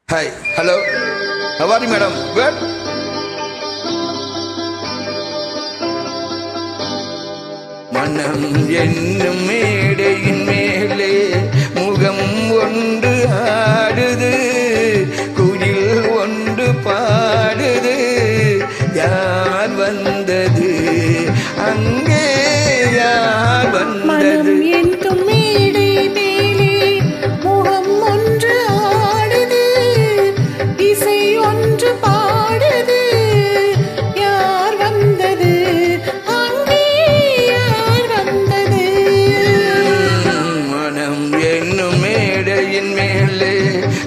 Hi, hello. How are you, madam? Good? மனம் என்னும் மேடையின் மேலே முகம் ஒன்று ஆடுது, குயில் ஒன்று பாடுது. யார் வந்தது அங்கே, யார் வந்தது?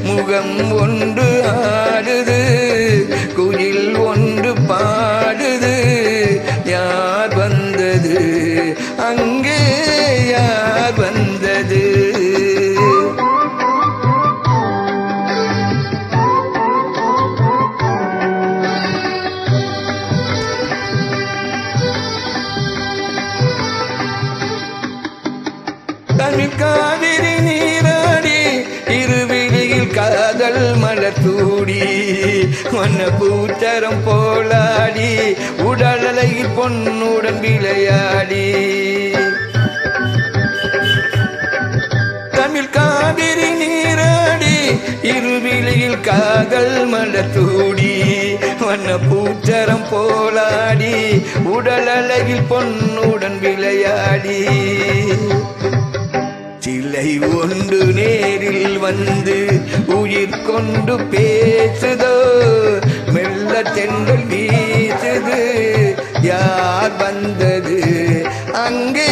முகம் ஒன்று ஆடுது, குயில் ஒன்று பாடுது. யார் வந்தது அங்கே, யார் வந்தது? தமிழ் காவிரி நீராடி இருவிழியில் காதல் மலர் தூடி, வண்ண பூச்சரம் போலாடி உடலழகில் பொன்னுடன் விளையாடி. தமிழ் காவிரி நீராடி இருவிழியில் காதல் மலர் தூடி, வண்ண பூச்சரம் போலாடி உடலழகில் பொன்னுடன் விளையாடி. சிலை ஒன்று நேரில் வந்து உயிர் கொண்டு பேசுதோ, மெல்ல தென்றல் வீசுது. யார் வந்தது அங்கே,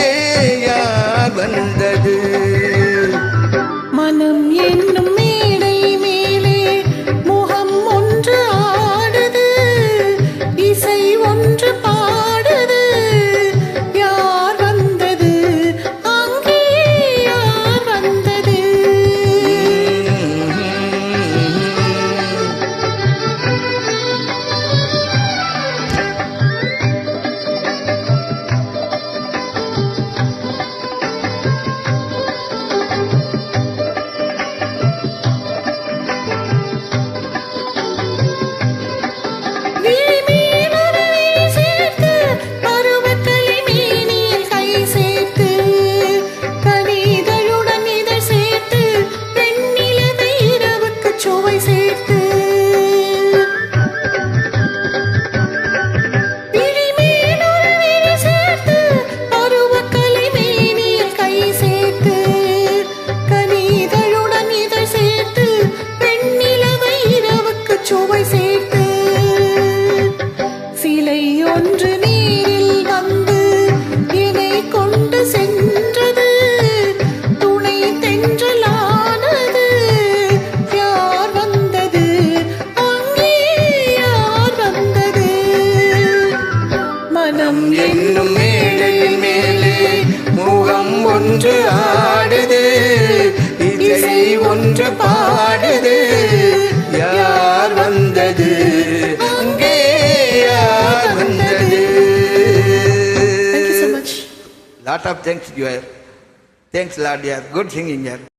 யார் வந்தது? மனம் என்னும் மேடை மேலே முகம் ஒன்று ஆடுது, இசை ஒன்று பாடுது. யார் வந்தது அங்கே, யார் வந்தது? ஒன்று நீரில் வந்து என்னை கொண்டு சென்றது, துணை தென்றலானது. யார் வந்தது அங்கே, யார் வந்தது? மனம் என்னும் மேடையின் மேலே முகம் ஒன்று ஆடுது, இசை ஒன்று பாடுது. யார் வந்தது அங்கே, யார் வந்தது? Lot of thanks, dear. Thanks, Lord, dear. Good singing, dear.